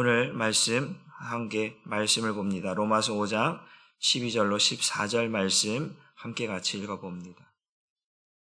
오늘 말씀 함께 말씀을 봅니다. 로마서 5장 12절로 14절 말씀 함께 같이 읽어봅니다.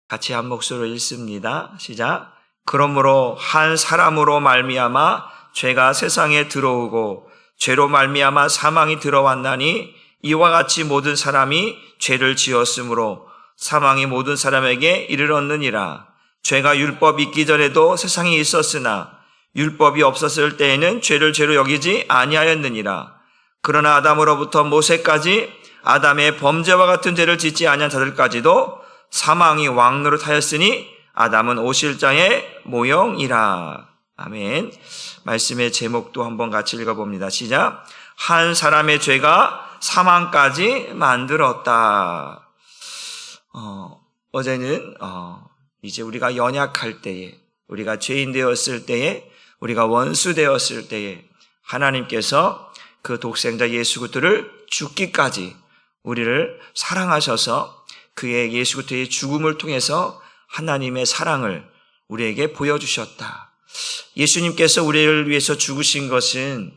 같이 한 목소리로 읽습니다. 시작. 그러므로 한 사람으로 말미암아 죄가 세상에 들어오고 죄로 말미암아 사망이 들어왔나니 이와 같이 모든 사람이 죄를 지었으므로 사망이 모든 사람에게 이르렀느니라. 죄가 율법이 있기 전에도 세상에 있었으나 율법이 없었을 때에는 죄를 죄로 여기지 아니하였느니라. 그러나 아담으로부터 모세까지 아담의 범죄와 같은 죄를 짓지 아니한 자들까지도 사망이 왕노릇하였으니 아담은 오실자의 모형이라. 아멘. 말씀의 제목도 한번 같이 읽어봅니다. 시작. 한 사람의 죄가 사망까지 만들었다. 어제는 이제 우리가 연약할 때에, 우리가 죄인 되었을 때에, 우리가 원수 되었을 때에 하나님께서 그 독생자 예수 그리스도를 죽기까지 우리를 사랑하셔서 그의 예수 그리스도의 죽음을 통해서 하나님의 사랑을 우리에게 보여주셨다. 예수님께서 우리를 위해서 죽으신 것은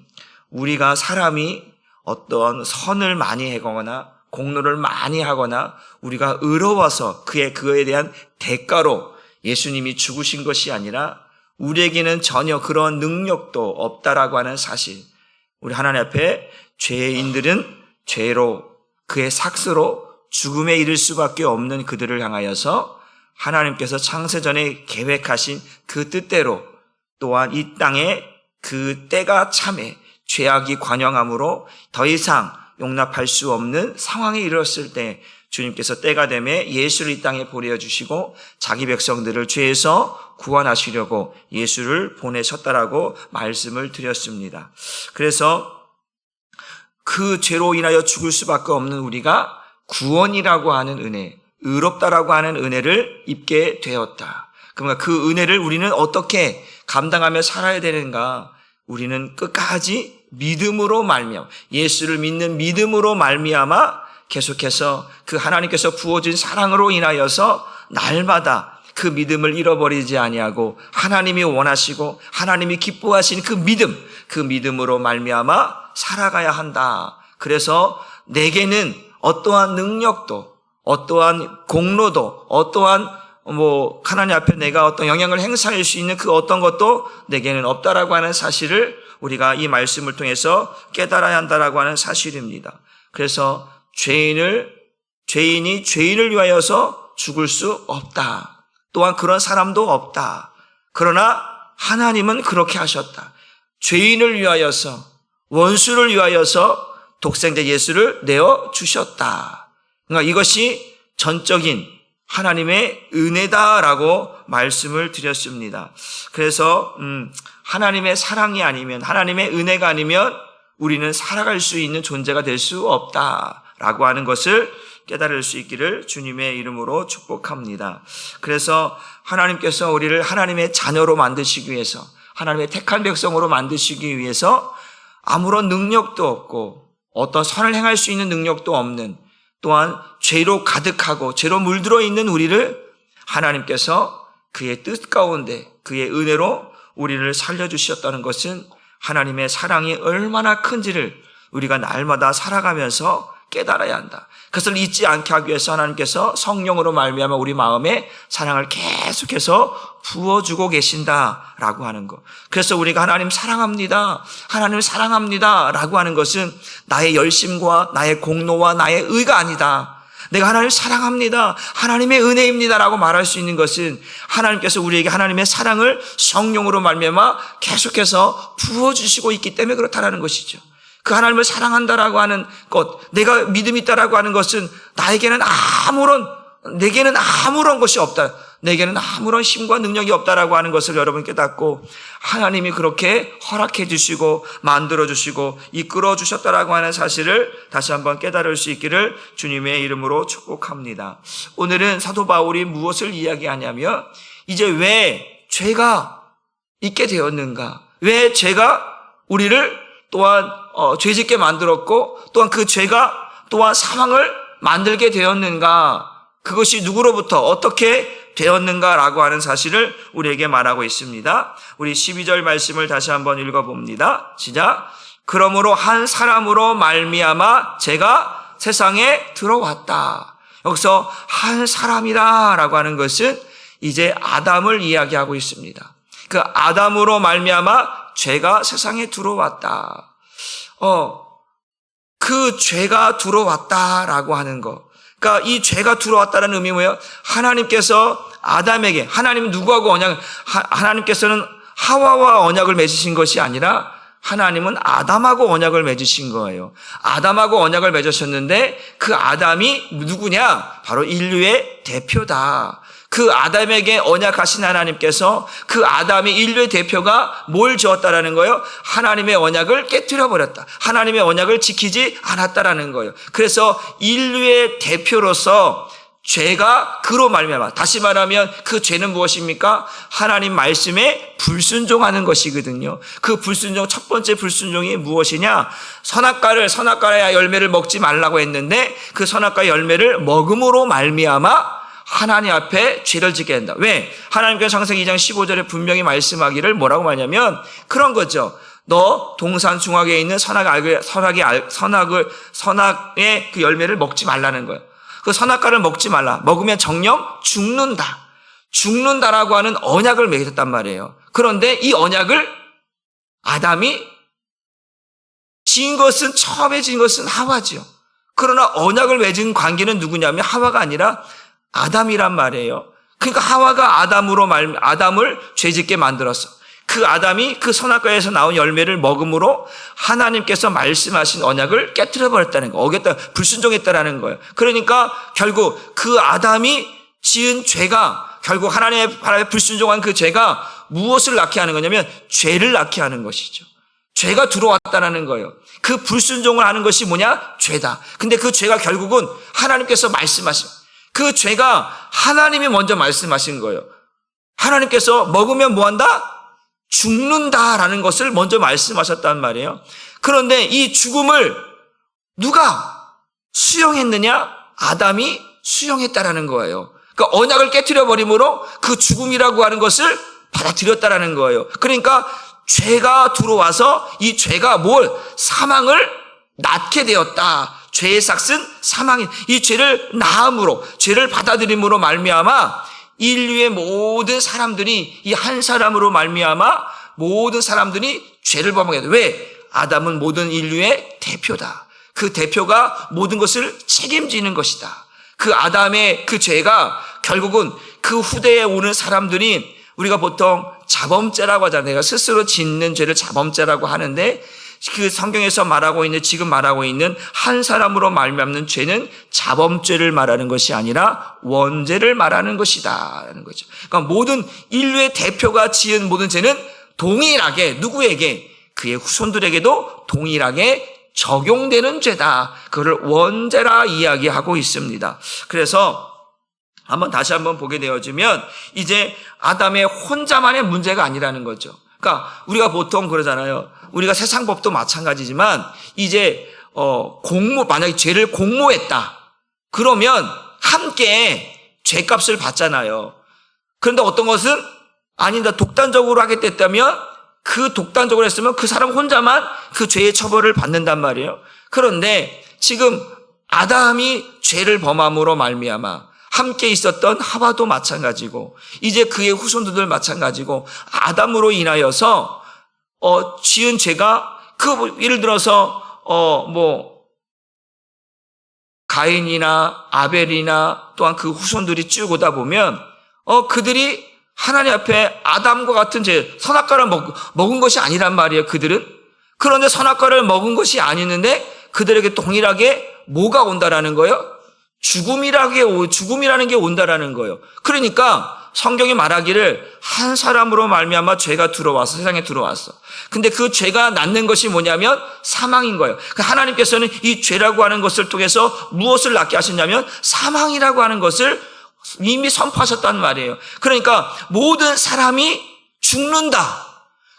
우리가 사람이 어떤 선을 많이 하거나 공로를 많이 하거나 우리가 의로워서 그에 대한 대가로 예수님이 죽으신 것이 아니라 우리에게는 전혀 그런 능력도 없다라고 하는 사실. 우리 하나님 앞에 죄인들은 죄로 그의 삭스로 죽음에 이를 수밖에 없는 그들을 향하여서 하나님께서 창세전에 계획하신 그 뜻대로 또한 이 땅에 그 때가 참에 죄악이 관영함으로 더 이상 용납할 수 없는 상황에 이르렀을 때 주님께서 때가 되매 예수를 이 땅에 보내주시고 자기 백성들을 죄에서 구원하시려고 예수를 보내셨다라고 말씀을 드렸습니다. 그래서 그 죄로 인하여 죽을 수밖에 없는 우리가 구원이라고 하는 은혜, 의롭다라고 하는 은혜를 입게 되었다. 그러니까 그 은혜를 우리는 어떻게 감당하며 살아야 되는가? 우리는 끝까지 믿음으로 말미암아, 예수를 믿는 믿음으로 말미암아 계속해서 그 하나님께서 부어준 사랑으로 인하여서 날마다 그 믿음을 잃어버리지 아니하고 하나님이 원하시고 하나님이 기뻐하시는 그 믿음으로 말미암아 살아가야 한다. 그래서 내게는 어떠한 능력도, 어떠한 공로도, 어떠한 하나님 앞에 내가 어떤 영향을 행사할 수 있는 그 어떤 것도 내게는 없다라고 하는 사실을 우리가 이 말씀을 통해서 깨달아야 한다라고 하는 사실입니다. 그래서 죄인이 죄인을 위하여서 죽을 수 없다. 또한 그런 사람도 없다. 그러나 하나님은 그렇게 하셨다. 죄인을 위하여서, 원수를 위하여서 독생자 예수를 내어주셨다. 그러니까 이것이 전적인 하나님의 은혜다라고 말씀을 드렸습니다. 그래서 하나님의 사랑이 아니면, 하나님의 은혜가 아니면 우리는 살아갈 수 있는 존재가 될 수 없다라고 하는 것을 깨달을 수 있기를 주님의 이름으로 축복합니다. 그래서 하나님께서 우리를 하나님의 자녀로 만드시기 위해서, 하나님의 택한 백성으로 만드시기 위해서 아무런 능력도 없고 어떤 선을 행할 수 있는 능력도 없는, 또한 죄로 가득하고 죄로 물들어 있는 우리를 하나님께서 그의 뜻 가운데 그의 은혜로 우리를 살려주셨다는 것은 하나님의 사랑이 얼마나 큰지를 우리가 날마다 살아가면서 깨달아야 한다. 그것을 잊지 않게 하기 위해서 하나님께서 성령으로 말미암아 우리 마음에 사랑을 계속해서 부어주고 계신다라고 하는 것. 그래서 우리가 하나님 사랑합니다, 하나님을 사랑합니다 라고 하는 것은 나의 열심과 나의 공로와 나의 의가 아니다. 내가 하나님을 사랑합니다, 하나님의 은혜입니다 라고 말할 수 있는 것은 하나님께서 우리에게 하나님의 사랑을 성령으로 말미암아 계속해서 부어주시고 있기 때문에 그렇다라는 것이죠. 그 하나님을 사랑한다라고 하는 것, 내가 믿음이 있다라고 하는 것은 내게는 아무런 것이 없다. 내게는 아무런 힘과 능력이 없다라고 하는 것을 여러분 깨닫고 하나님이 그렇게 허락해 주시고 만들어 주시고 이끌어 주셨다라고 하는 사실을 다시 한번 깨달을 수 있기를 주님의 이름으로 축복합니다. 오늘은 사도 바울이 무엇을 이야기하냐면 이제 왜 죄가 있게 되었는가? 왜 죄가 우리를 또한 죄짓게 만들었고 또한 그 죄가 또한 사망을 만들게 되었는가? 그것이 누구로부터 어떻게 되었는가라고 하는 사실을 우리에게 말하고 있습니다. 우리 12절 말씀을 다시 한번 읽어봅니다. 시작. 그러므로 한 사람으로 말미암아 죄가 세상에 들어왔다. 여기서 한 사람이라고 하는 것은 이제 아담을 이야기하고 있습니다. 그 아담으로 말미암아 죄가 세상에 들어왔다. 그 죄가 들어왔다라고 하는 것. 그러니까 이 죄가 들어왔다는 의미 뭐예요? 하나님께서 아담에게, 하나님은 누구하고 하나님께서는 하와와 언약을 맺으신 것이 아니라 하나님은 아담하고 언약을 맺으신 거예요. 아담하고 언약을 맺으셨는데 그 아담이 누구냐? 바로 인류의 대표다. 그 아담에게 언약하신 하나님께서 그 아담이 인류의 대표가 뭘 지었다라는 거예요? 하나님의 언약을 깨뜨려 버렸다. 하나님의 언약을 지키지 않았다라는 거예요. 그래서 인류의 대표로서 죄가 그로 말미암아, 다시 말하면 그 죄는 무엇입니까? 하나님 말씀에 불순종하는 것이거든요. 그 불순종, 첫 번째 불순종이 무엇이냐? 선악과의 열매를 먹지 말라고 했는데 그 선악과의 열매를 먹음으로 말미암아 하나님 앞에 죄를 짓게 된다. 왜? 하나님께서 창세기 2장 15절에 분명히 말씀하기를 뭐라고 말하냐면 그런 거죠. 너 동산 중앙에 있는 선악의 그 열매를 먹지 말라는 거예요. 그 선악과를 먹지 말라. 먹으면 정령 죽는다. 죽는다라고 하는 언약을 맺었단 말이에요. 그런데 이 언약을 아담이 처음에 지은 것은 하와죠. 그러나 언약을 맺은 관계는 누구냐면 하와가 아니라 아담이란 말이에요. 그러니까 하와가 아담을 죄짓게 만들었어. 그 아담이 그 선악과에서 나온 열매를 먹음으로 하나님께서 말씀하신 언약을 깨뜨려 버렸다는 거, 어겼다, 불순종했다라는 거예요. 그러니까 결국 그 아담이 지은 죄가 결국 하나님의 바람에 불순종한 그 죄가 무엇을 낳게 하는 거냐면 죄를 낳게 하는 것이죠. 죄가 들어왔다라는 거예요. 그 불순종을 하는 것이 뭐냐? 죄다. 근데 그 죄가 결국은 하나님께서 말씀하신, 그 죄가 하나님이 먼저 말씀하신 거예요. 하나님께서 먹으면 뭐한다? 죽는다라는 것을 먼저 말씀하셨단 말이에요. 그런데 이 죽음을 누가 수용했느냐? 아담이 수용했다라는 거예요. 그러니까 언약을 깨뜨려 버림으로 그 죽음이라고 하는 것을 받아들였다라는 거예요. 그러니까 죄가 들어와서 이 죄가 사망을 낳게 되었다. 죄의 삭은 사망이, 이 죄를 낳음으로, 죄를 받아들임으로 말미암아 인류의 모든 사람들이 이 한 사람으로 말미암아 모든 사람들이 죄를 범하게 돼. 왜? 아담은 모든 인류의 대표다. 그 대표가 모든 것을 책임지는 것이다. 그 아담의 그 죄가 결국은 그 후대에 오는 사람들이 우리가 보통 자범죄라고 하잖아요. 내가 스스로 짓는 죄를 자범죄라고 하는데 그 성경에서 지금 말하고 있는 한 사람으로 말미암는 죄는 자범죄를 말하는 것이 아니라 원죄를 말하는 것이다 라는 거죠. 그러니까 모든 인류의 대표가 지은 모든 죄는 동일하게 누구에게? 그의 후손들에게도 동일하게 적용되는 죄다. 그걸 원죄라 이야기하고 있습니다. 그래서 다시 한번 보게 되어지면 이제 아담의 혼자만의 문제가 아니라는 거죠. 그러니까 우리가 보통 그러잖아요. 우리가 세상 법도 마찬가지지만 이제 만약에 죄를 공모했다. 그러면 함께 죄값을 받잖아요. 그런데 어떤 것은 아니다. 독단적으로 하게 됐다면 그 독단적으로 했으면 그 사람 혼자만 그 죄의 처벌을 받는단 말이에요. 그런데 지금 아담이 죄를 범함으로 말미암아 함께 있었던 하와도 마찬가지고 이제 그의 후손들도 마찬가지고 아담으로 인하여서 지은 죄가 예를 들어서 가인이나 아벨이나 또한 그 후손들이 쭉 오다 보면 그들이 하나님 앞에 아담과 같은 선악과를 먹은 것이 아니란 말이에요. 그들은. 그런데 선악과를 먹은 것이 아니는데 그들에게 동일하게 뭐가 온다라는 거예요? 죽음이라는 게 온다라는 거예요. 그러니까 성경이 말하기를 한 사람으로 말미암아 죄가 들어와서 세상에 들어왔어. 근데 그 죄가 낳는 것이 뭐냐면 사망인 거예요. 하나님께서는 이 죄라고 하는 것을 통해서 무엇을 낳게 하셨냐면 사망이라고 하는 것을 이미 선포하셨단 말이에요. 그러니까 모든 사람이 죽는다.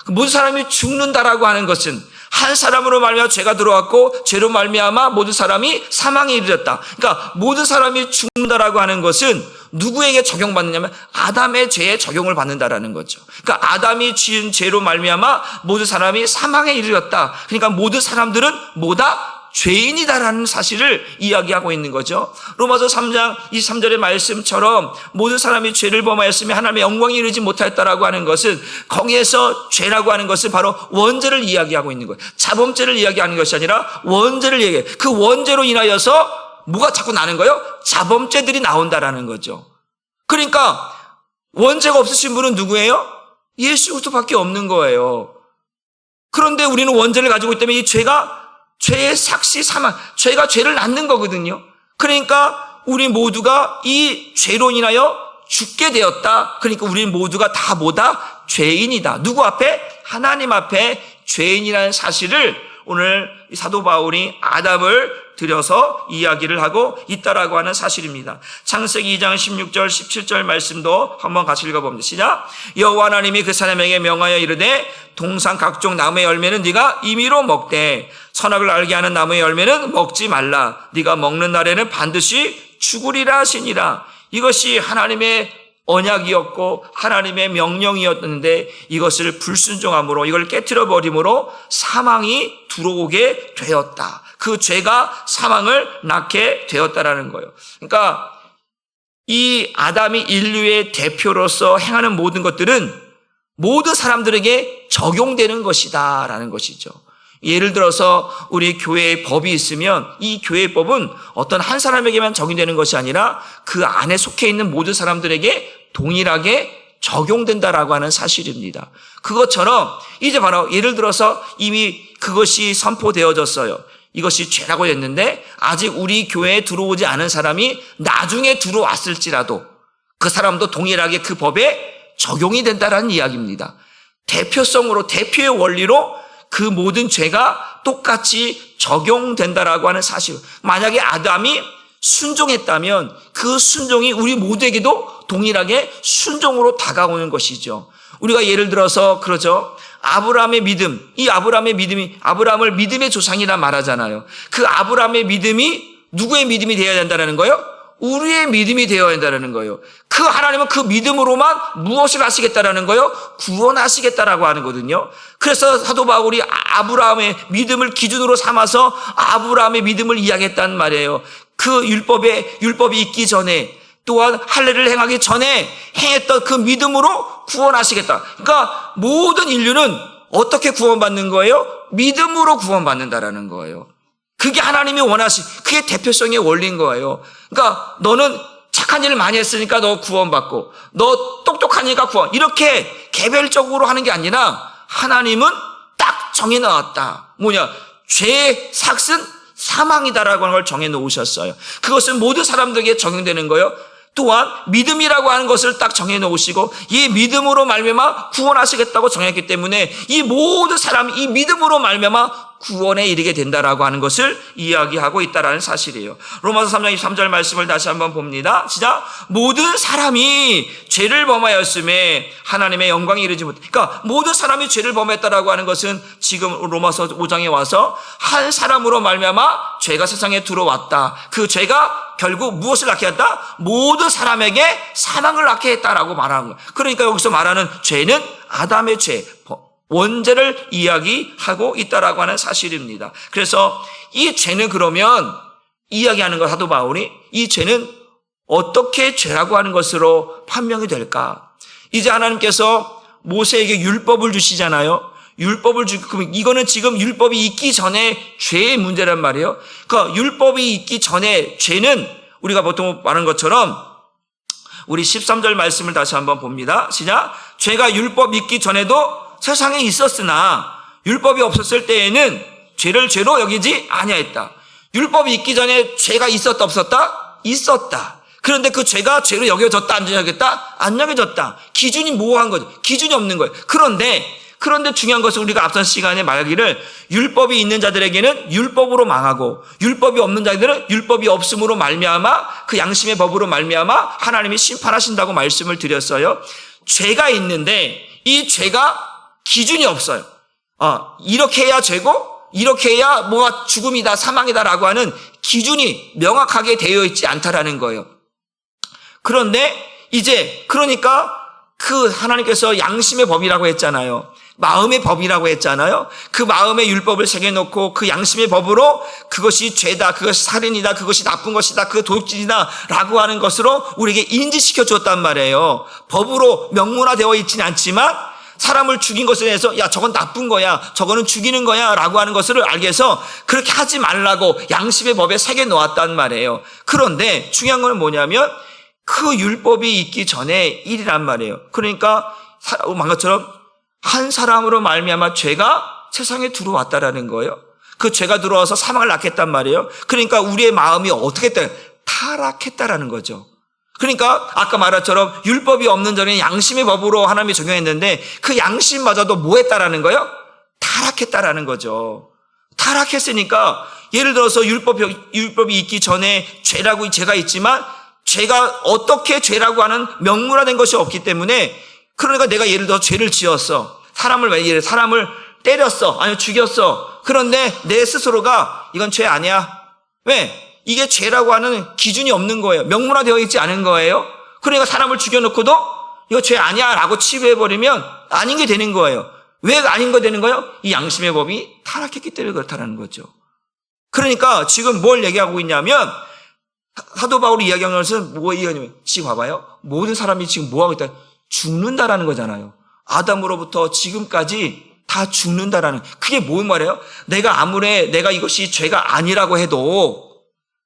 모든 사람이 죽는다라고 하는 것은 한 사람으로 말미암아 죄가 들어왔고 죄로 말미암아 모든 사람이 사망에 이르렀다. 그러니까 모든 사람이 죽는다라고 하는 것은 누구에게 적용받느냐면 아담의 죄에 적용을 받는다라는 거죠. 그러니까 아담이 지은 죄로 말미암아 모든 사람이 사망에 이르렀다. 그러니까 모든 사람들은 뭐다? 죄인이다라는 사실을 이야기하고 있는 거죠. 로마서 3장 23절의 말씀처럼 모든 사람이 죄를 범하였으며 하나님의 영광에 이르지 못하였다라고 하는 것은 거기에서 죄라고 하는 것은 바로 원죄를 이야기하고 있는 거예요. 자범죄를 이야기하는 것이 아니라 원죄를 이야기해요. 그 원죄로 인하여서 뭐가 자꾸 나는 거예요? 자범죄들이 나온다라는 거죠. 그러니까 원죄가 없으신 분은 누구예요? 예수 그리스도밖에 없는 거예요. 그런데 우리는 원죄를 가지고 있기 때문에 이 죄의 삭시 사망, 죄가 죄를 낳는 거거든요. 그러니까 우리 모두가 이 죄로 인하여 죽게 되었다. 그러니까 우리 모두가 다 뭐다? 죄인이다. 누구 앞에? 하나님 앞에 죄인이라는 사실을 오늘 사도 바울이 아담을 들여서 이야기를 하고 있다라고 하는 사실입니다. 창세기 2장 16절 17절 말씀도 한번 같이 읽어봅니다. 시작. 여호와 하나님이 그 사람에게 명하여 이르되 동산 각종 나무의 열매는 네가 임의로 먹되 선악을 알게 하는 나무의 열매는 먹지 말라. 네가 먹는 날에는 반드시 죽으리라 하시니라. 이것이 하나님의 언약이었고 하나님의 명령이었는데 이것을 불순종함으로 이걸 깨트려 버림으로 사망이 들어오게 되었다. 그 죄가 사망을 낳게 되었다라는 거예요. 그러니까 이 아담이 인류의 대표로서 행하는 모든 것들은 모든 사람들에게 적용되는 것이다라는 것이죠. 예를 들어서 우리 교회에 법이 있으면 이 교회의 법은 어떤 한 사람에게만 적용되는 것이 아니라 그 안에 속해 있는 모든 사람들에게 동일하게 적용된다라고 하는 사실입니다. 그것처럼 이제 바로 예를 들어서 이미 그것이 선포되어졌어요. 이것이 죄라고 했는데 아직 우리 교회에 들어오지 않은 사람이 나중에 들어왔을지라도 그 사람도 동일하게 그 법에 적용이 된다라는 이야기입니다. 대표성으로 대표의 원리로 그 모든 죄가 똑같이 적용된다라고 하는 사실. 만약에 아담이 순종했다면 그 순종이 우리 모두에게도 동일하게 순종으로 다가오는 것이죠. 우리가 예를 들어서 그러죠. 아브라함의 믿음, 이 아브라함의 믿음이 아브라함을 믿음의 조상이라 말하잖아요. 그 아브라함의 믿음이 누구의 믿음이 되어야 된다는 거예요? 우리의 믿음이 되어야 된다는 거예요. 그 하나님은 그 믿음으로만 무엇을 하시겠다라는 거예요? 구원하시겠다라고 하는 거거든요. 그래서 사도 바울이 아브라함의 믿음을 기준으로 삼아서 아브라함의 믿음을 이야기했단 말이에요. 그 율법이 있기 전에 또한 할례를 행하기 전에 행했던 그 믿음으로 구원하시겠다. 그러니까 모든 인류는 어떻게 구원받는 거예요? 믿음으로 구원받는다라는 거예요. 그게 하나님이 그게 대표성의 원리인 거예요. 그러니까 너는 착한 일을 많이 했으니까 너 구원받고, 너 똑똑하니까 구원. 이렇게 개별적으로 하는 게 아니라 하나님은 딱 정해놓았다. 뭐냐? 죄의 삭은 사망이다라고 하는 걸 정해놓으셨어요. 그것은 모든 사람들에게 적용되는 거예요. 또한 믿음이라고 하는 것을 딱 정해놓으시고 이 믿음으로 말미암아 구원하시겠다고 정했기 때문에 이 모든 사람이 이 믿음으로 말미암아 구원에 이르게 된다라고 하는 것을 이야기하고 있다라는 사실이에요. 로마서 3장 23절 말씀을 다시 한번 봅니다. 시작. 모든 사람이 죄를 범하였음에 하나님의 영광에 이르지 못해. 그러니까 모든 사람이 죄를 범했다라고 하는 것은 지금 로마서 5장에 와서 한 사람으로 말미암아 죄가 세상에 들어왔다. 그 죄가 결국 무엇을 낳게 했다? 모든 사람에게 사망을 낳게 했다라고 말하는 거예요. 그러니까 여기서 말하는 죄는 아담의 죄, 원죄를 이야기하고 있다라고 하는 사실입니다. 그래서 이 죄는 그러면 이야기하는 것 사도 바울이 이 죄는 어떻게 죄라고 하는 것으로 판명이 될까? 이제 하나님께서 모세에게 율법을 주시잖아요. 율법을 그럼 이거는 지금 율법이 있기 전에 죄의 문제란 말이에요. 그러니까 율법이 있기 전에 죄는 우리가 보통 말하는 것처럼 우리 13절 말씀을 다시 한번 봅니다. 시작. 죄가 율법 있기 전에도 세상에 있었으나 율법이 없었을 때에는 죄를 죄로 여기지 아니하였다. 율법이 있기 전에 죄가 있었다 없었다? 있었다. 그런데 그 죄가 죄로 여겨졌다 안 여겨졌다? 안 여겨졌다. 기준이 모호한 거죠. 기준이 없는 거예요. 그런데 중요한 것은 우리가 앞선 시간에 말하기를 율법이 있는 자들에게는 율법으로 망하고 율법이 없는 자들은 율법이 없음으로 말미암아 그 양심의 법으로 말미암아 하나님이 심판하신다고 말씀을 드렸어요. 죄가 있는데 이 죄가 기준이 없어요. 이렇게 해야 죄고 이렇게 해야 뭐가 죽음이다 사망이다라고 하는 기준이 명확하게 되어 있지 않다라는 거예요. 그런데 이제 그러니까 그 하나님께서 양심의 법이라고 했잖아요. 마음의 법이라고 했잖아요. 그 마음의 율법을 새겨놓고 그 양심의 법으로 그것이 죄다, 그것이 살인이다, 그것이 나쁜 것이다, 그 도둑질이다 라고 하는 것으로 우리에게 인지시켜 줬단 말이에요. 법으로 명문화되어 있지는 않지만 사람을 죽인 것에 대해서 야 저건 나쁜 거야, 저거는 죽이는 거야 라고 하는 것을 알게 해서 그렇게 하지 말라고 양심의 법에 새겨놓았단 말이에요. 그런데 중요한 건 뭐냐면 그 율법이 있기 전에 일이란 말이에요. 그러니까 만것처럼 한 사람으로 말미암아 죄가 세상에 들어왔다라는 거예요. 그 죄가 들어와서 사망을 낳겠단 말이에요. 그러니까 우리의 마음이 어떻게 됐다? 타락했다라는 거죠. 그러니까 아까 말한처럼 율법이 없는 전에 양심의 법으로 하나님이 적용했는데 그 양심마저도 뭐 했다라는 거예요? 타락했다라는 거죠. 타락했으니까 예를 들어서 율법이 있기 전에 죄가 있지만 죄가 어떻게 죄라고 하는 명문화된 것이 없기 때문에 그러니까 내가 예를 들어 죄를 지었어. 사람을 때렸어. 아니면 죽였어. 그런데 내 스스로가 이건 죄 아니야. 왜? 이게 죄라고 하는 기준이 없는 거예요. 명문화되어 있지 않은 거예요. 그러니까 사람을 죽여놓고도 이거 죄 아니야 라고 치부해버리면 아닌 게 되는 거예요. 왜 아닌 거 되는 거예요? 이 양심의 법이 타락했기 때문에 그렇다는 거죠. 그러니까 지금 뭘 얘기하고 있냐면 사도 바울이 이야기하는 것은 뭐 얘기하냐면 지금 봐봐요. 모든 사람이 지금 뭐 하고 있다? 죽는다라는 거잖아요. 아담으로부터 지금까지 다 죽는다라는, 그게 뭔 말이에요? 내가 이것이 죄가 아니라고 해도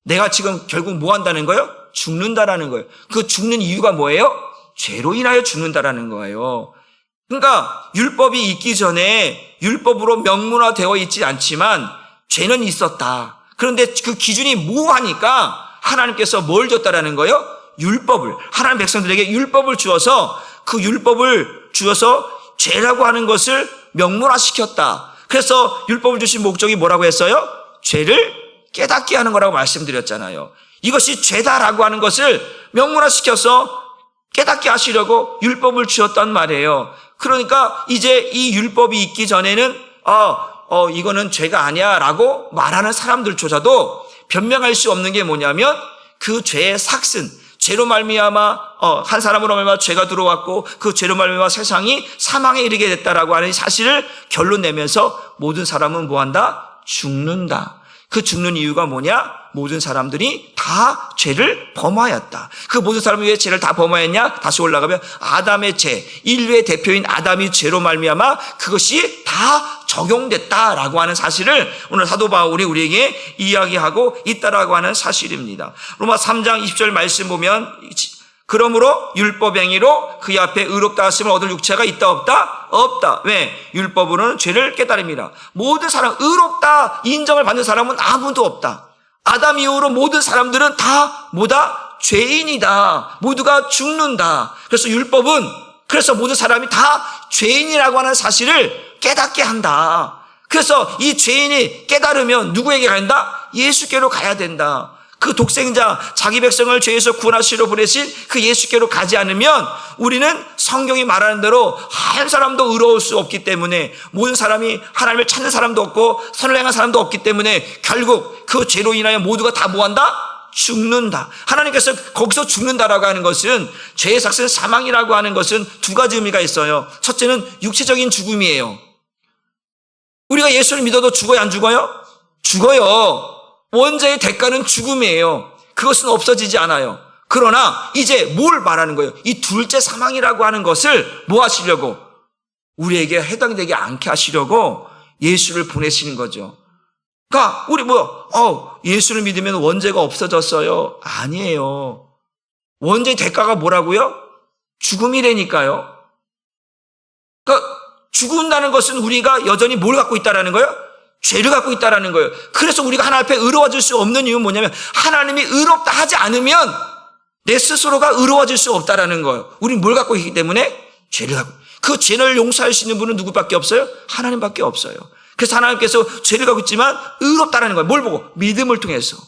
내가 지금 결국 뭐 한다는 거예요? 죽는다라는 거예요. 그 죽는 이유가 뭐예요? 죄로 인하여 죽는다라는 거예요. 그러니까 율법이 있기 전에 율법으로 명문화되어 있지 않지만 죄는 있었다. 그런데 그 기준이 모호하니까 하나님께서 뭘 줬다라는 거예요? 율법을. 하나님 백성들에게 율법을 주어서 그 율법을 주어서 죄라고 하는 것을 명문화시켰다. 그래서 율법을 주신 목적이 뭐라고 했어요? 죄를 깨닫게 하는 거라고 말씀드렸잖아요. 이것이 죄다라고 하는 것을 명문화시켜서 깨닫게 하시려고 율법을 주었단 말이에요. 그러니까 이제 이 율법이 있기 전에는 이거는 죄가 아니야 라고 말하는 사람들조차도 변명할 수 없는 게 뭐냐면 그 죄의 삭슨, 죄로 말미암아 한 사람으로 말미암아 죄가 들어왔고 그 죄로 말미암아 세상이 사망에 이르게 됐다라고 하는 사실을 결론 내면서 모든 사람은 뭐한다? 죽는다. 그 죽는 이유가 뭐냐? 모든 사람들이 다 죄를 범하였다. 그 모든 사람이 왜 죄를 다 범하였냐? 다시 올라가면 아담의 죄, 인류의 대표인 아담이 죄로 말미암아 그것이 다 적용됐다라고 하는 사실을 오늘 사도 바울이 우리에게 이야기하고 있다라고 하는 사실입니다. 로마 3장 20절 말씀 보면 그러므로 율법행위로 그의 앞에 의롭다 하심을 얻을 육체가 있다 없다? 없다. 왜? 율법으로는 죄를 깨달음이라. 모든 사람 의롭다 인정을 받는 사람은 아무도 없다. 아담 이후로 모든 사람들은 다 뭐다? 죄인이다. 모두가 죽는다. 그래서 율법은 그래서 모든 사람이 다 죄인이라고 하는 사실을 깨닫게 한다. 그래서 이 죄인이 깨달으면 누구에게 간다? 예수께로 가야 된다. 그 독생자 자기 백성을 죄에서 구원하시러 보내신 그 예수께로 가지 않으면 우리는 성경이 말하는 대로 한 사람도 의로울 수 없기 때문에 모든 사람이 하나님을 찾는 사람도 없고 선을 행한 사람도 없기 때문에 결국 그 죄로 인하여 모두가 다 뭐한다? 죽는다. 하나님께서 거기서 죽는다라고 하는 것은 죄의 삭슨 사망이라고 하는 것은 두 가지 의미가 있어요. 첫째는 육체적인 죽음이에요. 우리가 예수를 믿어도 죽어요 안 죽어요? 죽어요. 원죄의 대가는 죽음이에요. 그것은 없어지지 않아요. 그러나 이제 뭘 말하는 거예요? 이 둘째 사망이라고 하는 것을 뭐 하시려고? 우리에게 해당되지 않게 하시려고 예수를 보내시는 거죠. 그러니까 우리 예수를 믿으면 원죄가 없어졌어요. 아니에요. 원죄의 대가가 뭐라고요? 죽음이라니까요. 그러니까 죽는다는 것은 우리가 여전히 뭘 갖고 있다라는 거예요? 죄를 갖고 있다라는 거예요. 그래서 우리가 하나님 앞에 의로워질 수 없는 이유는 뭐냐면 하나님이 의롭다 하지 않으면 내 스스로가 의로워질 수 없다라는 거예요. 우리는 뭘 갖고 있기 때문에? 죄를 갖고. 그 죄를 용서할 수 있는 분은 누구밖에 없어요? 하나님밖에 없어요. 그래서 하나님께서 죄를 갖고 있지만 의롭다라는 거예요. 뭘 보고? 믿음을 통해서.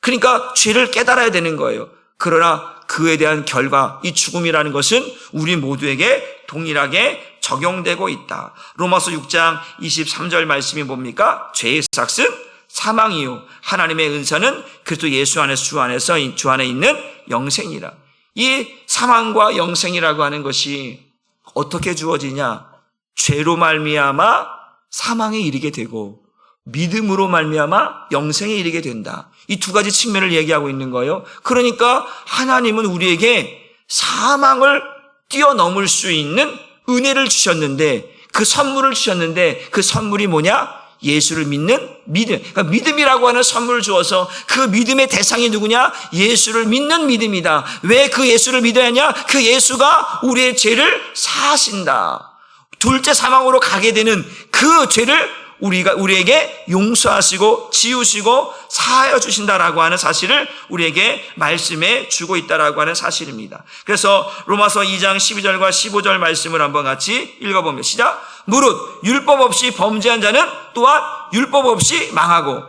그러니까 죄를 깨달아야 되는 거예요. 그러나 그에 대한 결과, 이 죽음이라는 것은 우리 모두에게 동일하게 적용되고 있다. 로마서 6장 23절 말씀이 뭡니까? 죄의 삭은 사망이요 하나님의 은사는 그리스도 예수 안에서 주 안에 있는 영생이라. 이 사망과 영생이라고 하는 것이 어떻게 주어지냐? 죄로 말미암아 사망에 이르게 되고 믿음으로 말미암아 영생에 이르게 된다. 이 두 가지 측면을 얘기하고 있는 거예요. 그러니까 하나님은 우리에게 사망을 뛰어넘을 수 있는 은혜를 주셨는데, 그 선물을 주셨는데, 그 선물이 뭐냐? 예수를 믿는 믿음. 그러니까 믿음이라고 하는 선물을 주어서 그 믿음의 대상이 누구냐? 예수를 믿는 믿음이다. 왜 그 예수를 믿어야 하냐? 그 예수가 우리의 죄를 사하신다. 둘째 사망으로 가게 되는 그 죄를 우리에게 용서하시고 지우시고 사하여 주신다라고 하는 사실을 우리에게 말씀해 주고 있다라고 하는 사실입니다. 그래서 로마서 2장 12절과 15절 말씀을 한번 같이 읽어보면 시작. 무릇 율법 없이 범죄한 자는 또한 율법 없이 망하고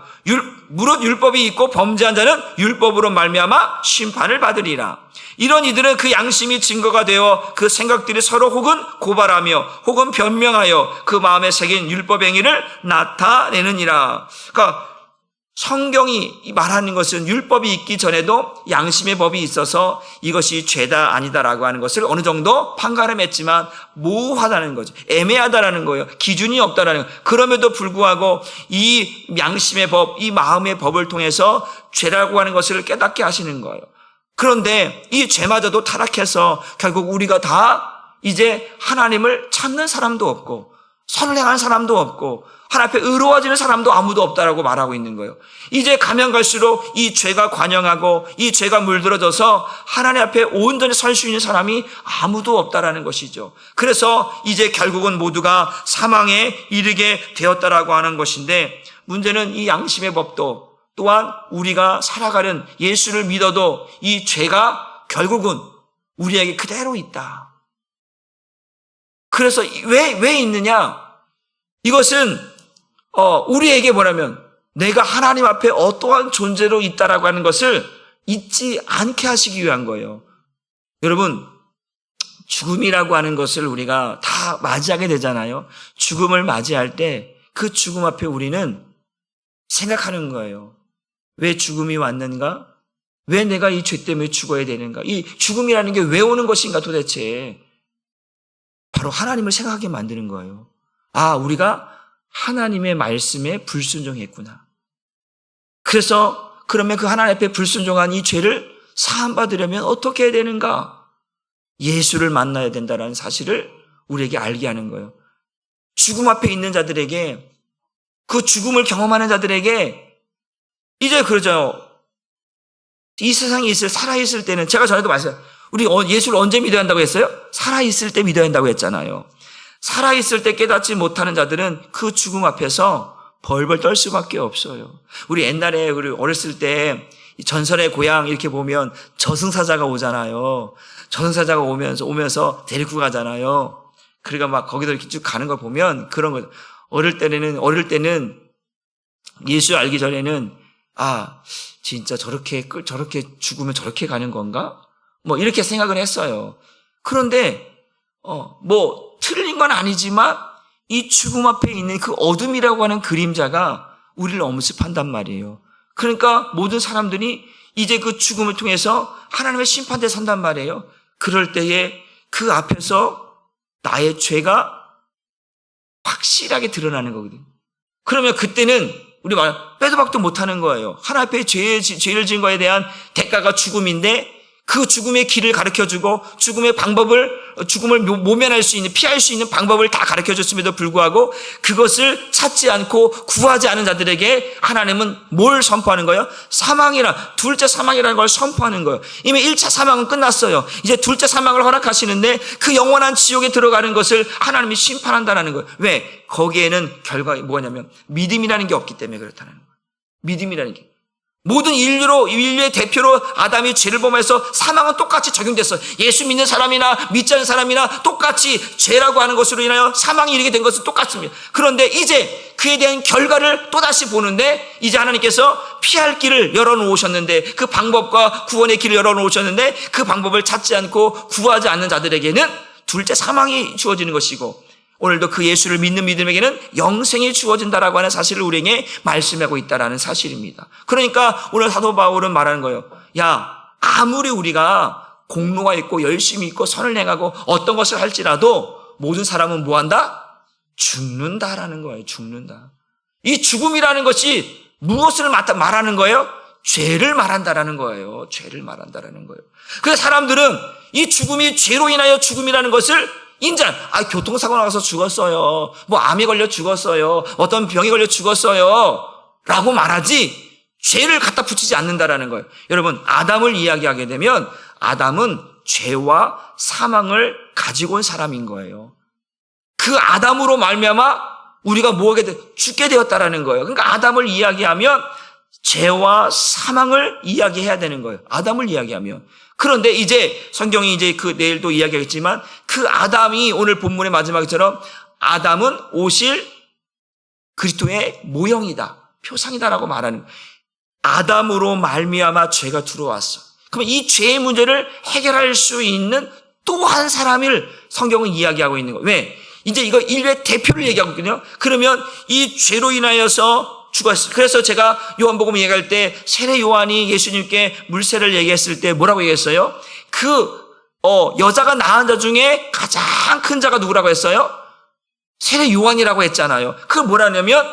무릇 율법이 있고 범죄한 자는 율법으로 말미암아 심판을 받으리라. 이런 이들은 그 양심이 증거가 되어 그 생각들이 서로 혹은 고발하며 혹은 변명하여 그 마음에 새긴 율법 행위를 나타내느니라. 그러니까 성경이 말하는 것은 율법이 있기 전에도 양심의 법이 있어서 이것이 죄다 아니다라고 하는 것을 어느 정도 판가름했지만 모호하다는 거죠. 애매하다라는 거예요. 기준이 없다라는 거예요. 그럼에도 불구하고 이 양심의 법, 이 마음의 법을 통해서 죄라고 하는 것을 깨닫게 하시는 거예요. 그런데 이 죄마저도 타락해서 결국 우리가 다 이제 하나님을 찾는 사람도 없고 선을 행하는 사람도 없고 하나님 앞에 의로워지는 사람도 아무도 없다라고 말하고 있는 거예요. 이제 가면 갈수록 이 죄가 관영하고 이 죄가 물들어져서 하나님 앞에 온전히 설 수 있는 사람이 아무도 없다라는 것이죠. 그래서 이제 결국은 모두가 사망에 이르게 되었다라고 하는 것인데, 문제는 이 양심의 법도 또한 우리가 살아가는 예수를 믿어도 이 죄가 결국은 우리에게 그대로 있다. 그래서 왜 있느냐? 이것은 우리에게 뭐냐면 내가 하나님 앞에 어떠한 존재로 있다라고 하는 것을 잊지 않게 하시기 위한 거예요. 여러분, 죽음이라고 하는 것을 우리가 다 맞이하게 되잖아요. 죽음을 맞이할 때 그 죽음 앞에 우리는 생각하는 거예요. 왜 죽음이 왔는가? 왜 내가 이 죄 때문에 죽어야 되는가? 이 죽음이라는 게 왜 오는 것인가 도대체? 바로 하나님을 생각하게 만드는 거예요. 아, 우리가 하나님의 말씀에 불순종했구나. 그래서 그러면 그 하나님 앞에 불순종한 이 죄를 사함받으려면 어떻게 해야 되는가? 예수를 만나야 된다는 사실을 우리에게 알게 하는 거예요. 죽음 앞에 있는 자들에게, 그 죽음을 경험하는 자들에게 이제 그러죠. 이 세상에 살아있을 때는, 제가 전에도 말했어요. 우리 예수를 언제 믿어야 한다고 했어요? 살아있을 때 믿어야 한다고 했잖아요. 살아있을 때 깨닫지 못하는 자들은 그 죽음 앞에서 벌벌 떨 수밖에 없어요. 우리 옛날에 우리 어렸을 때 전설의 고향 이렇게 보면 저승사자가 오잖아요. 저승사자가 오면서 데리고 가잖아요. 그러니까 막 거기서 이렇게 쭉 가는 걸 보면 그런 거. 어릴 때는 예수 알기 전에는 진짜 저렇게 죽으면 저렇게 가는 건가? 뭐 이렇게 생각을 했어요. 그런데 틀린 건 아니지만 이 죽음 앞에 있는 그 어둠이라고 하는 그림자가 우리를 엄습한단 말이에요. 그러니까 모든 사람들이 이제 그 죽음을 통해서 하나님의 심판대에 선단 말이에요. 그럴 때에 그 앞에서 나의 죄가 확실하게 드러나는 거거든요. 그러면 그때는 우리 빼도 박도 못하는 거예요. 하나님 앞에 죄를 지은 거에 대한 대가가 죽음인데, 그 죽음의 길을 가르쳐주고 죽음을 모면할 수 있는, 피할 수 있는 방법을 다 가르쳐줬음에도 불구하고 그것을 찾지 않고 구하지 않은 자들에게 하나님은 뭘 선포하는 거예요? 둘째 사망이라는 걸 선포하는 거예요. 이미 1차 사망은 끝났어요. 이제 둘째 사망을 허락하시는데 그 영원한 지옥에 들어가는 것을 하나님이 심판한다는 거예요. 왜? 거기에는 결과가 뭐냐면 믿음이라는 게 없기 때문에 그렇다는 거예요. 믿음이라는 게. 모든 인류의 대표로 아담이 죄를 범해서 사망은 똑같이 적용됐어요. 예수 믿는 사람이나 믿지 않는 사람이나 똑같이 죄라고 하는 것으로 인하여 사망이 이르게 된 것은 똑같습니다. 그런데 이제 그에 대한 결과를 또다시 보는데, 이제 하나님께서 피할 길을 열어놓으셨는데, 그 방법과 구원의 길을 열어놓으셨는데 그 방법을 찾지 않고 구하지 않는 자들에게는 둘째 사망이 주어지는 것이고, 오늘도 그 예수를 믿는 믿음에게는 영생이 주어진다라고 하는 사실을 우리에게 말씀하고 있다라는 사실입니다. 그러니까 오늘 사도 바울은 말하는 거예요. 아무리 우리가 공로가 있고 열심히 있고 선을 행하고 어떤 것을 할지라도 모든 사람은 뭐한다? 죽는다라는 거예요. 죽는다. 이 죽음이라는 것이 무엇을 말하는 거예요? 죄를 말한다라는 거예요. 죄를 말한다라는 거예요. 그래서 사람들은 이 죽음이 죄로 인하여 죽음이라는 것을 교통사고 나서 죽었어요. 암에 걸려 죽었어요. 어떤 병에 걸려 죽었어요. 라고 말하지 죄를 갖다 붙이지 않는다라는 거예요. 여러분, 아담을 이야기하게 되면 아담은 죄와 사망을 가지고 온 사람인 거예요. 그 아담으로 말미암아 우리가 죽게 되었다라는 거예요. 그러니까 아담을 이야기하면 죄와 사망을 이야기해야 되는 거예요. 아담을 이야기하면. 그런데 이제 성경이 내일도 이야기하겠지만 그 아담이 오늘 본문의 마지막처럼 아담은 오실 그리스도의 모형이다. 표상이다라고 말하는 거예요. 아담으로 말미암아 죄가 들어왔어. 그럼 이 죄의 문제를 해결할 수 있는 또 한 사람을 성경은 이야기하고 있는 거예요. 왜? 이제 이거 인류의 대표를 얘기하고 있거든요. 그러면 이 죄로 인하여서 죽었어요. 그래서 제가 요한복음 얘기할 때 세례 요한이 예수님께 물세를 얘기했을 때 뭐라고 얘기했어요? 여자가 낳은 자 중에 가장 큰 자가 누구라고 했어요? 세례 요한이라고 했잖아요. 그건 뭐라냐면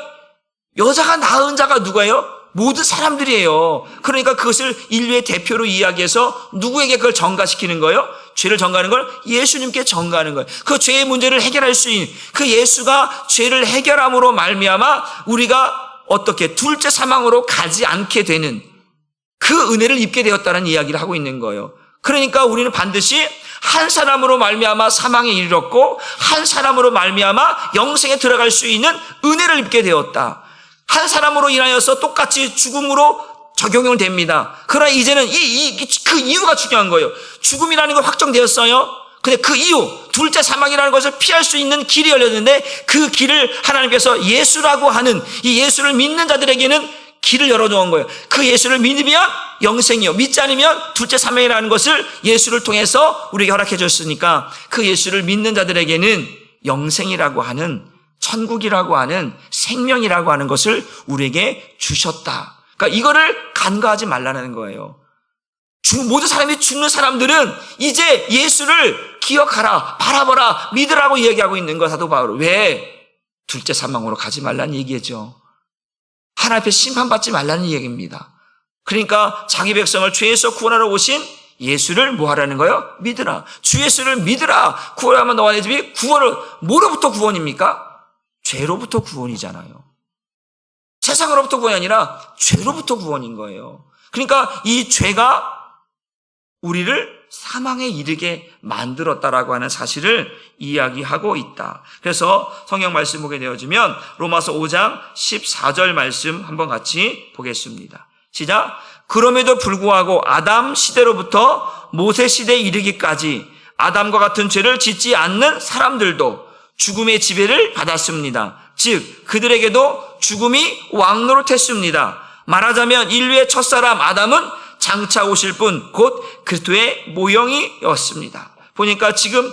여자가 낳은 자가 누구예요? 모든 사람들이에요. 그러니까 그것을 인류의 대표로 이야기해서 누구에게 그걸 전가시키는 거예요? 죄를 전가하는 걸 예수님께 전가하는 거예요. 그 죄의 문제를 해결할 수 있는 그 예수가 죄를 해결함으로 말미암아 우리가 어떻게 둘째 사망으로 가지 않게 되는 그 은혜를 입게 되었다는 이야기를 하고 있는 거예요. 그러니까 우리는 반드시 한 사람으로 말미암아 사망에 이르렀고 한 사람으로 말미암아 영생에 들어갈 수 있는 은혜를 입게 되었다. 한 사람으로 인하여서 똑같이 죽음으로 적용이 됩니다. 그러나 이제는 그 이유가 중요한 거예요. 죽음이라는 건 확정되었어요. 근데 그 이유, 둘째 사망이라는 것을 피할 수 있는 길이 열렸는데 그 길을 하나님께서 예수라고 하는 이 예수를 믿는 자들에게는 길을 열어놓은 거예요. 그 예수를 믿으면 영생이요. 믿지 않으면 둘째 사망이라는 것을 예수를 통해서 우리에게 허락해 줬으니까 그 예수를 믿는 자들에게는 영생이라고 하는 천국이라고 하는 생명이라고 하는 것을 우리에게 주셨다. 그러니까 이거를 간과하지 말라는 거예요. 모든 사람이 죽는 사람들은 이제 예수를 기억하라, 바라보라, 믿으라고 이야기하고 있는 거 사도 바울. 왜? 둘째 사망으로 가지 말라는 얘기죠. 하나님 앞에 심판받지 말라는 얘기입니다. 그러니까 자기 백성을 죄에서 구원하러 오신 예수를 뭐 하라는 거예요? 믿으라. 주 예수를 믿으라. 구원하면 너와 내 집이 뭐로부터 구원입니까? 죄로부터 구원이잖아요. 세상으로부터 구원이 아니라 죄로부터 구원인 거예요. 그러니까 이 죄가 우리를 사망에 이르게 만들었다라고 하는 사실을 이야기하고 있다. 그래서 성경 말씀 보게 되어지면 로마서 5장 14절 말씀 한번 같이 보겠습니다. 시작. 그럼에도 불구하고 아담 시대로부터 모세 시대에 이르기까지 아담과 같은 죄를 짓지 않는 사람들도 죽음의 지배를 받았습니다. 즉 그들에게도 죽음이 왕노릇했습니다. 말하자면 인류의 첫사람 아담은 장차 오실 분 곧 그리스도의 모형이었습니다. 보니까 지금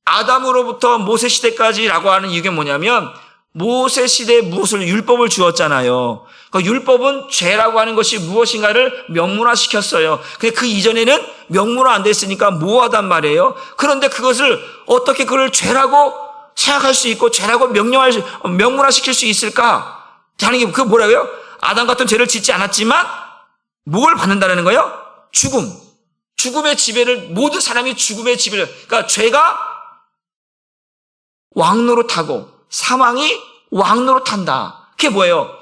아담으로부터 모세 시대까지라고 하는 이게 뭐냐면 모세 시대에 무엇을 율법을 주었잖아요. 그 율법은 죄라고 하는 것이 무엇인가를 명문화시켰어요. 근데 그 이전에는 명문화 안 됐으니까 모호하단 말이에요. 그런데 그것을 어떻게 그걸 죄라고 생각할 수 있고 죄라고 명문화시킬 수 있을까? 하는 게 그 뭐라고요? 아담 같은 죄를 짓지 않았지만 뭘 받는다는 거예요? 죽음의 지배를 모든 사람이 죽음의 지배를 그러니까 죄가 왕노릇하고 사망이 왕노릇한다. 그게 뭐예요?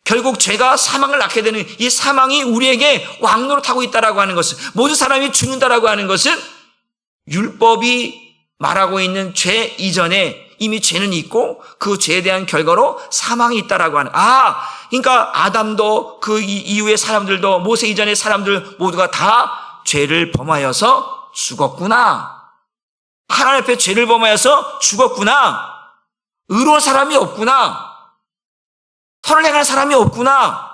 결국 죄가 사망을 낳게 되는 이 사망이 우리에게 왕노릇하고 있다라고 하는 것은 모든 사람이 죽는다라고 하는 것은 율법이 말하고 있는 죄 이전에 이미 죄는 있고 그 죄에 대한 결과로 사망이 있다라고 하는 그러니까 아담도 그 이후의 사람들도 모세 이전의 사람들 모두가 다 죄를 범하여서 죽었구나. 하나님 앞에 죄를 범하여서 죽었구나. 의로운 사람이 없구나. 선을 행할 사람이 없구나.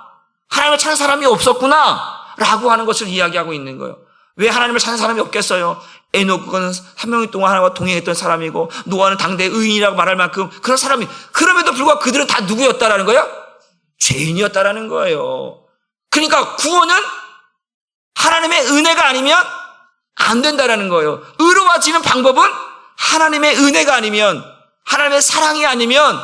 하나님을 찾는 사람이 없었구나. 라고 하는 것을 이야기하고 있는 거예요. 왜 하나님을 찾는 사람이 없겠어요? 에녹은 3년 동안 하나님과 동행했던 사람이고 노아는 당대 의인이라고 말할 만큼 그런 사람이 그럼에도 불구하고 그들은 다 누구였다라는 거예요? 죄인이었다라는 거예요. 그러니까 구원은 하나님의 은혜가 아니면 안 된다라는 거예요. 의로워지는 방법은 하나님의 은혜가 아니면, 하나님의 사랑이 아니면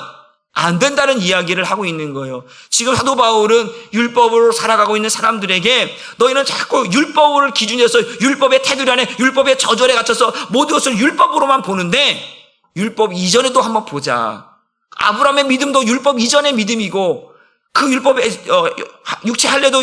안 된다는 이야기를 하고 있는 거예요. 지금 사도 바울은 율법으로 살아가고 있는 사람들에게 너희는 자꾸 율법을 기준해서 율법의 테두리 안에 율법의 저절에 갇혀서 모든 것을 율법으로만 보는데 율법 이전에도 한번 보자. 아브라함의 믿음도 율법 이전의 믿음이고 그 율법의 육체 할례도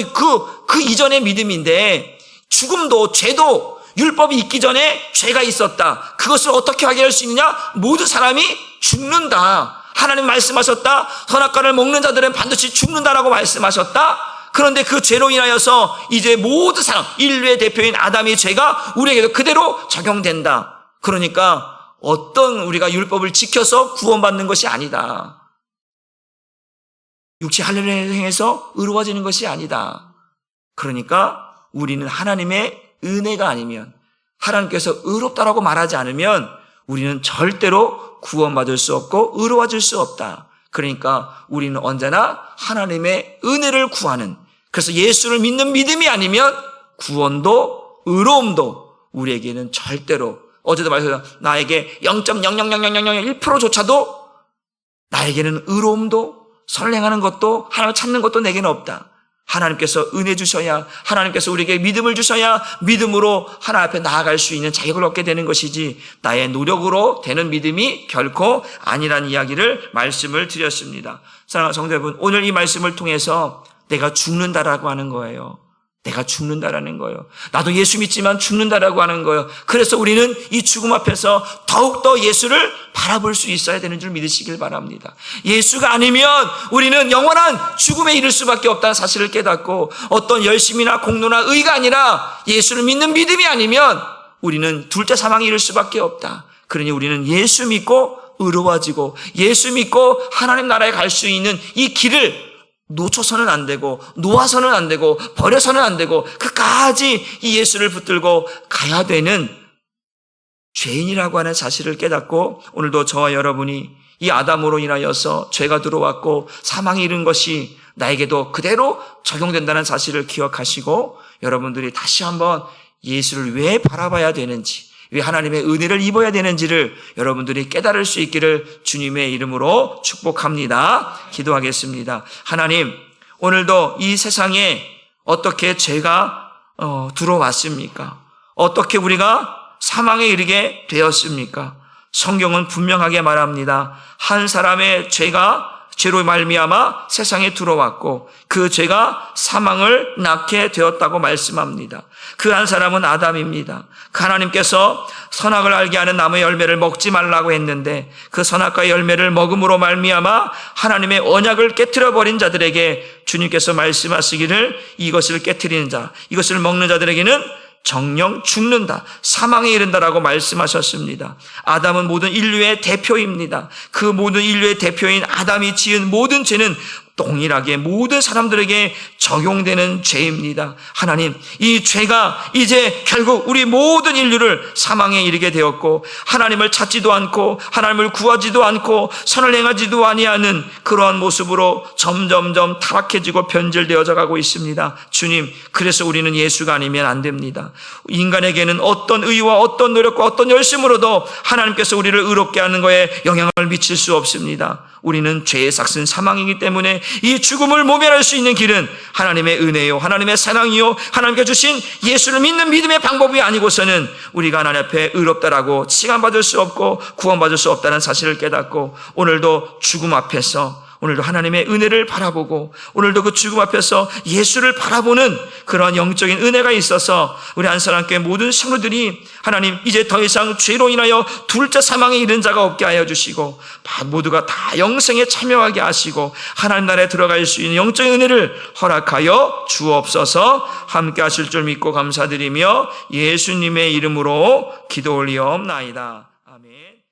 그 이전의 믿음인데 죽음도 죄도 율법이 있기 전에 죄가 있었다. 그것을 어떻게 확인할 수 있느냐? 모든 사람이 죽는다. 하나님 말씀하셨다. 선악과를 먹는 자들은 반드시 죽는다라고 말씀하셨다. 그런데 그 죄로 인하여서 이제 모든 사람, 인류의 대표인 아담의 죄가 우리에게도 그대로 적용된다. 그러니까 어떤 우리가 율법을 지켜서 구원받는 것이 아니다. 육체 할례를 행해서 의로워지는 것이 아니다. 그러니까 우리는 하나님의 은혜가 아니면, 하나님께서 의롭다라고 말하지 않으면 우리는 절대로 구원받을 수 없고 의로워질 수 없다. 그러니까 우리는 언제나 하나님의 은혜를 구하는, 그래서 예수를 믿는 믿음이 아니면 구원도 의로움도 우리에게는 절대로, 어제도 말했어요. 나에게 0.0000001%조차도 나에게는 의로움도 선행하는 것도 하나님을 찾는 것도 내게는 없다. 하나님께서 은혜 주셔야, 하나님께서 우리에게 믿음을 주셔야 믿음으로 하나님 앞에 나아갈 수 있는 자격을 얻게 되는 것이지 나의 노력으로 되는 믿음이 결코 아니라는 이야기를 말씀을 드렸습니다. 사랑하는 성도 여러분, 오늘 이 말씀을 통해서 내가 죽는다라고 하는 거예요. 내가 죽는다라는 거예요. 나도 예수 믿지만 죽는다라고 하는 거예요. 그래서 우리는 이 죽음 앞에서 더욱더 예수를 바라볼 수 있어야 되는 줄 믿으시길 바랍니다. 예수가 아니면 우리는 영원한 죽음에 이를 수밖에 없다는 사실을 깨닫고, 어떤 열심이나 공로나 의가 아니라 예수를 믿는 믿음이 아니면 우리는 둘째 사망에 이를 수밖에 없다. 그러니 우리는 예수 믿고 의로워지고 예수 믿고 하나님 나라에 갈 수 있는 이 길을 놓쳐서는 안 되고 놓아서는 안 되고 버려서는 안 되고 끝까지 이 예수를 붙들고 가야 되는 죄인이라고 하는 사실을 깨닫고, 오늘도 저와 여러분이 이 아담으로 인하여서 죄가 들어왔고 사망에 이른 것이 나에게도 그대로 적용된다는 사실을 기억하시고, 여러분들이 다시 한번 예수를 왜 바라봐야 되는지, 왜 하나님의 은혜를 입어야 되는지를 여러분들이 깨달을 수 있기를 주님의 이름으로 축복합니다. 기도하겠습니다. 하나님, 오늘도 이 세상에 어떻게 죄가 들어왔습니까? 어떻게 우리가 사망에 이르게 되었습니까? 성경은 분명하게 말합니다. 한 사람의 죄로 말미암아 세상에 들어왔고 그 죄가 사망을 낳게 되었다고 말씀합니다. 그 한 사람은 아담입니다. 하나님께서 선악을 알게 하는 나무의 열매를 먹지 말라고 했는데 그 선악과의 열매를 먹음으로 말미암아 하나님의 언약을 깨트려 버린 자들에게 주님께서 말씀하시기를 이것을 깨트리는 자, 이것을 먹는 자들에게는 정령 죽는다, 사망에 이른다라고 말씀하셨습니다. 아담은 모든 인류의 대표입니다. 그 모든 인류의 대표인 아담이 지은 모든 죄는 동일하게 모든 사람들에게 적용되는 죄입니다. 하나님, 이 죄가 이제 결국 우리 모든 인류를 사망에 이르게 되었고 하나님을 찾지도 않고 하나님을 구하지도 않고 선을 행하지도 아니하는 그러한 모습으로 점점점 타락해지고 변질되어져 가고 있습니다. 주님, 그래서 우리는 예수가 아니면 안 됩니다. 인간에게는 어떤 의와 어떤 노력과 어떤 열심으로도 하나님께서 우리를 의롭게 하는 거에 영향을 미칠 수 없습니다. 우리는 죄의 삭슨 사망이기 때문에 이 죽음을 모면할 수 있는 길은 하나님의 은혜요, 하나님의 사랑이요, 하나님께 주신 예수를 믿는 믿음의 방법이 아니고서는 우리가 하나님 앞에 의롭다라고 칭함받을 수 없고 구원받을 수 없다는 사실을 깨닫고, 오늘도 죽음 앞에서 오늘도 하나님의 은혜를 바라보고 오늘도 그 죽음 앞에서 예수를 바라보는 그런 영적인 은혜가 있어서 우리 한 사람께 모든 성도들이 하나님 이제 더 이상 죄로 인하여 둘째 사망에 이른 자가 없게 하여 주시고 모두가 다 영생에 참여하게 하시고 하나님 나라에 들어갈 수 있는 영적인 은혜를 허락하여 주옵소서. 함께 하실 줄 믿고 감사드리며 예수님의 이름으로 기도 올리옵나이다. 아멘.